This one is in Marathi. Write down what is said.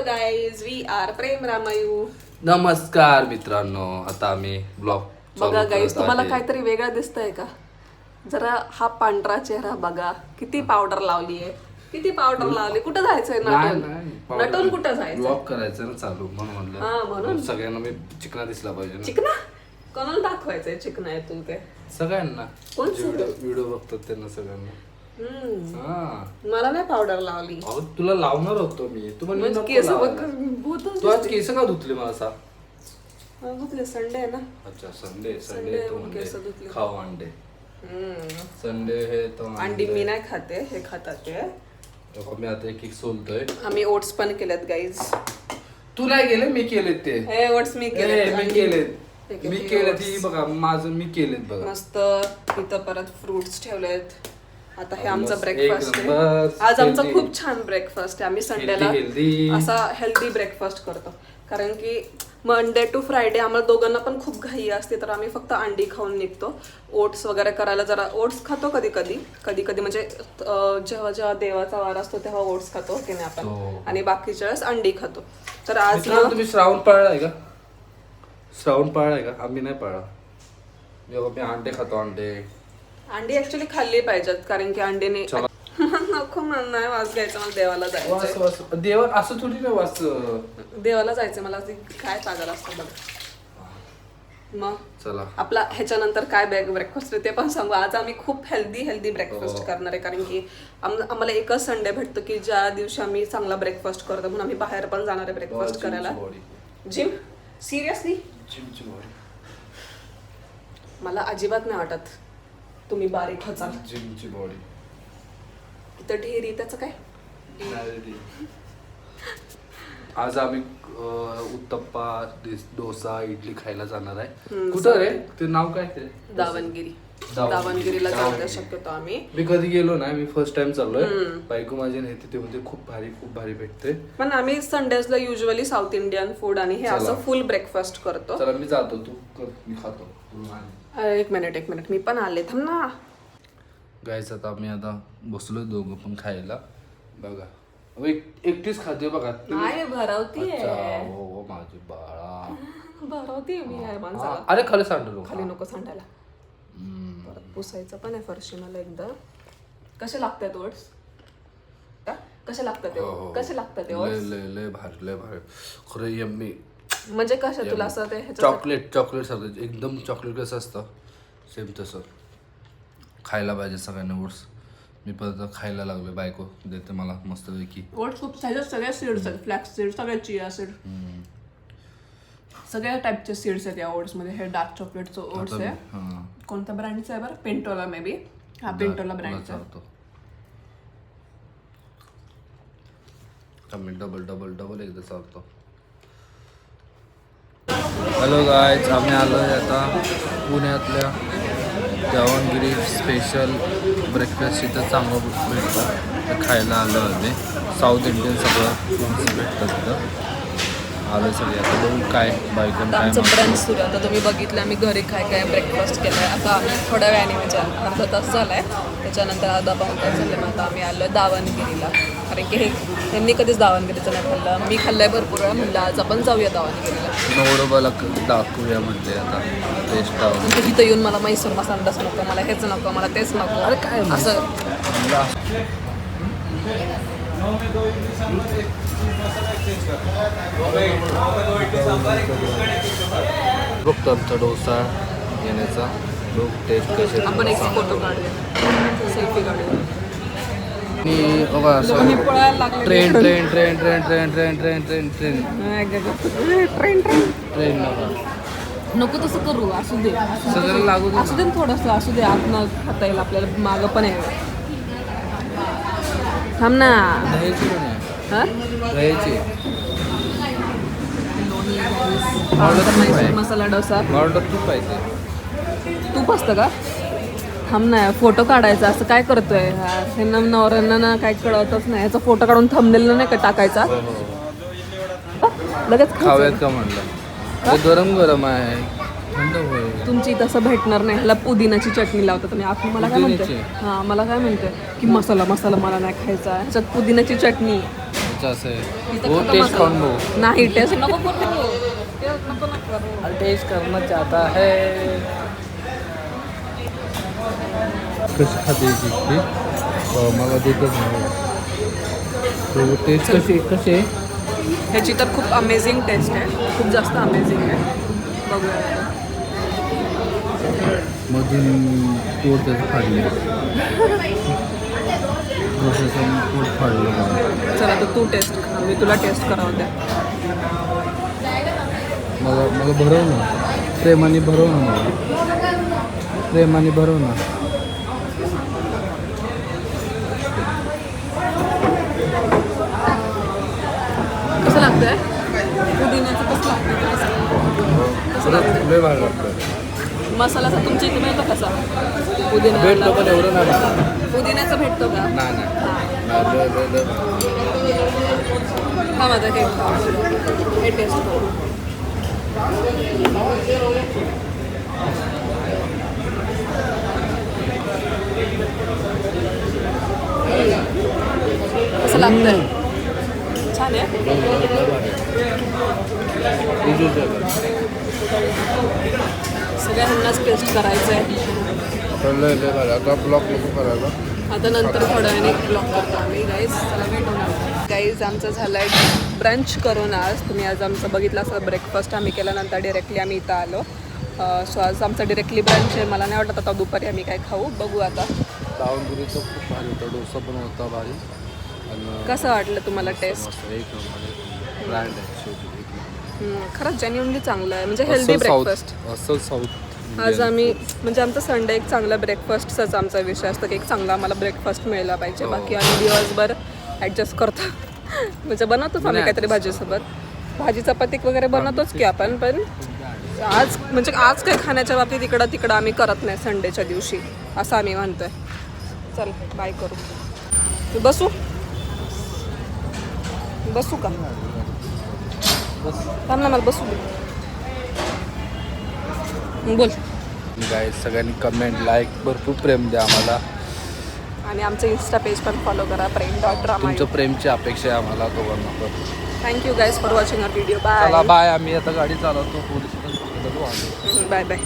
गाईज वी आर प्रेम रामायू. नमस्कार मित्रांनो, आता आम्ही ब्लॉग बघा गाईज, तुम्हाला काहीतरी वेगळं दिसतंय का? जरा हा पांढरा चेहरा बघा, किती पावडर लावली आहे, किती पावडर लावली. कुठं जायचंय नटून? नटून कुठं जायचं? ब्लॉग करायचं ना चालू म्हणून हा, म्हणून. म्हणलं सगळ्यांना मी चिकना दिसला पाहिजे ना. चिकना कोणाला दाखवायचंय? चिकना आहे तू ते सगळ्यांना कोण व्हिडिओ बघतात त्यांना सगळ्यांना. हा मला नाही पावडर लावली. अहो तुला लावणार होतो मी, तू म्हणली म्हणजे नको केस लावायला. बघ, तू आज केस का धुतले मला सांग? धुतले. संडे आहे ना. अच्छा संडे संडे तो केस म्हणजे धुतले. खाऊ अंडे. संडे हे तो अंडी मी नाही खाते, हे खातात ते. मी आता एक सोलतोय. आम्ही ओट्स पण केलेत गाईज. तू नाही गेले, मी केलेत ते. हे ओट्स मी केलेत. मी केलेत, मी केले ती बघा, माझं मी केलेत बघा. मस्त. इथं परत फ्रुट्स ठेवलेत. आता हे आमचं मस्त, ब्रेकफास्ट एक आहे. नंबर. आज आमचा Healthy. खूप छान ब्रेकफास्ट आहे. आम्ही संडेला Healthy. असा हेल्दी ब्रेकफास्ट करतो, कारण की मंडे टू फ्रायडे आम्हाला दोघांना पण खूप घाई असते, तर आम्ही फक्त अंडी खाऊन निघतो. ओट्स वगैरे करायला जरा ओट्स खातो कधी कधी म्हणजे जेव्हा जेव्हा देवाचा वार असतो तेव्हा ओट्स खातो की नाही आपण, हो. आणि बाकीच्या वेळेस अंडी खातो. तर आज मित्रांनो, तुम्ही श्रावण पाळलाय का? श्रावण पाळलाय का? आम्ही नाही पाळला. मी अंडे खातो, अंडे. अंडी ऍक्च्युली खाल्ली पाहिजेत, कारण की अंडीने नको नाही वास घ्यायचा, मला देवाला जायचं. वास देवा असं थोडी ना वास. देवाला जायचं मला. ती काय पागल असतं बघ. मग चला आपला ह्याच्यानंतर काय ब्रेकफास्ट आहे ते पण सांगू. आज आम्ही खूप हेल्दी ब्रेकफास्ट करणार आहे, कारण की आम्हाला एकच संडे भेटतो की ज्या दिवशी आम्ही चांगला ब्रेकफास्ट करतो, म्हणून आम्ही बाहेर पण जाणार आहे ब्रेकफास्ट करायला. जिम? सिरियसली मला अजिबात नाही वाटत तुम्ही बारीक होचाल. जिमची बॉडी. इथं ढेरी त्याचं काय? आज आम्ही उत्तप्पा, डोसा, इडली खायला जाणार आहे. कुठं रे ते नाव काय ते? दावणगिरीला जाणार आहे शक्यतो आम्ही. मी कधी गेलो नाही, मी फर्स्ट टाइम चाललोय. बायको माझी नाही तिथे, म्हणजे खूप भारी भेटते. पण आम्ही संडेजला युजली साऊथ इंडियन फूड आणि हे असं फुल ब्रेकफास्ट करतो. चला मी जातो, तू कर, मी खातो. एक मिनिट मी पण आले, थांब ना. गायचं आता आम्ही आता बसलोय दोघं पण खायला. बघा एकटीच खाते बघा. नाही भरवतीये. अच्छा, हो माझी बाळा भरवतीये मी या माणसाला. अरे खाली सांडलो. खाली नको सांडायला. परत पुसायचं पण आहे फरशी मला एकदा. कसे लागतात ओट्स? कसे लागतात ते? कसे लागतात ते ओट्स? लय भारी खरं यम्मी. म्हणजे कसं तुला असं ते चॉकलेट सारखं एकदम. चॉकलेट कसं असतं सेम तसं खायला पाहिजे सगळ्यांना ओट्स. मी पण खायला लागलो, बायको देते मला मस्तपैकी. ओट्स खूप सगळ्या सीड्स आहेत. फ्लॅक्स सीड, सगळ्या चिया सीड, सगळ्या टाईपचे सीड्स आहेत या ओट्स मध्ये. हे डार्क चॉकलेटचं ओट्स आहे. कोणत्या ब्रँडचं आहे बरं? पेंटोला मे बी. हा पेंटोला ब्रँडचा. मी डबल एकदा चालतो. हॅलो गायज, आम्ही आलो आहे आता पुण्यातल्या दावणगिरी स्पेशल ब्रेकफास्ट. इथं चांगलं भेटतं, खायला आलं होते. साऊथ इंडियन सगळं भेटतं तिथं. आलं सगळे. आता बघू काय बायकोन काय. आमचं ब्रंच सुरू आहे. आता तुम्ही बघितलं आम्ही घरी काय ब्रेकफास्ट केलं आहे. आता आम्ही थोड्या वेळाने, म्हणजे अर्धा तास झाला आहे, त्याच्यानंतर अर्धा पाऊण तास झाले. मग आता आम्ही आलो आहे दावणगिरीला, कारण की त्यांनी कधीच दावणगिरीचं नाही खाल्लं. मी खाल्लं आहे भरपूर वेळा. म्हणलं आज आपण जाऊया दावणगिरीला. नवरोबाला दाखवूया म्हणते आता टेस्ट आवडून. तिथं येऊन मला मैसूर मसालाच नको, मला हेच नको, मला तेच नको. अरे काय असं बघतो आमचा डोसा येण्याचा. लोक टेस्ट कसे. आपण एक फोटो काढूया, सेल्फी काढूया. आणि बघा मी पळायला लागले. ट्रेन नका नको तसं करू. असू दे सगळं लागू दे. असू दे थोडंसं, असू दे. आतनं खाता येईल आपल्याला. मागं पण आहे. थांब ना. दह्याची पण आहे. हा दह्याची मैसूर मसाला डोसा. ऑर्डर तू पाहिजे. तूप असतं का? थांब ना, फोटो काढायचा. असं काय करतोय? ह्यांना नवऱ्यांना ना काय कळतच नाही. ह्याचा फोटो काढून थंबनेल नाही का टाकायचा? लगेच खाव्यात का म्हणलं? गरम आहे, थंड होईल. तुमची तसं भेटणार नाही. ह्याला पुदिनाची चटणी लावतात. आणि आपण मला काय म्हणते, मला काय म्हणते की मसाला मला नाही खायचा. ह्याच्यात पुदिनाची चटणी. बाहेरचं असं आहे इथं वो खतम टेस्ट मसाला. करून बघू नाही टेस्ट नको करू. टेस्ट नको ना करू. टेस्ट करना चाहता है कशी खाते ती मला देतच नाही टेस्ट कशी आहे ह्याची तर खूप अमेझिंग टेस्ट आहे, खूप जास्त अमेझिंग आहे. बघूया. मधून पोट त्याचं फाडले पोट फाडलं चला तर तू टेस्ट कर, मी तुला टेस्ट करावं द्या. मला भरव ना प्रेमाने भरव ना मला प्रेमाने भरव ना कसं लागतंय पुदिन्याचं? कसं लागतं? कसं लागतं? लय भारी लागतं मसाल्याचा तुमच्या इथे मिळतो कसा? भेटतो पण एवढं नाही पुदिन्याचा भेटतो का? नाही हा माझा हे टेस्ट करू. कसं लागतंय? छान आहे. सगळ्यांनाच टेस्ट करायचं आहे. आता ब्लॉक नको करायला आता नंतर थोड्या वेळाने ब्लॉक करतो आम्ही. गाईज चला भेटून. गाईज आमचं झालं आहे ब्रंच करून. आज तुम्ही आज आमचं बघितलं असं ब्रेकफास्ट आम्ही केल्यानंतर डिरेक्टली आम्ही इथं आलो. सो आज आमचा डिरेक्टली ब्रंच आहे. मला नाही वाटत आता दुपारी आम्ही काय खाऊ, बघू आता. दावणगिरीचं खूप भारी होता, डोसा पण होता भारी. आणि कसं वाटलं तुम्हाला टेस्ट? मस्त एक नंबर ब्रँड आहे शेवटी. खरंच जेन्युअनली चांगलं आहे, म्हणजे हेल्दी ब्रेकफास्ट. असं साऊथ आज आम्ही म्हणजे आमचा संडे एक चांगला ब्रेकफास्टचाच आमचा विषय असतो की एक चांगला आम्हाला ब्रेकफास्ट मिळाला पाहिजे. बाकी आम्ही दिवसभर ॲडजस्ट करतो म्हणजे बनवतोच आम्ही काहीतरी भाजीसोबत, भाजी चपाती वगैरे बनवतोच की आपण. पण आज म्हणजे आज काही खाण्याच्या बाबतीत इकडं तिकडं आम्ही करत नाही संडेच्या दिवशी, असं आम्ही म्हणतोय. चल बाय करू. बसू का? थांब ना, मला बसू दे. बोल. गाईज सगळ्यांनी कमेंट लाईक भरपूर प्रेम द्या आम्हाला आणि आमचं इन्स्टा पेज पण फॉलो करा, प्रेम.ड्रामा. तुमच्या प्रेमची अपेक्षा आहे आम्हाला दोघांना पण. Thank you guys for watching our video. चला बाय बाय. आम्ही आता गाडी चालवतो पोलीस बाय बाय.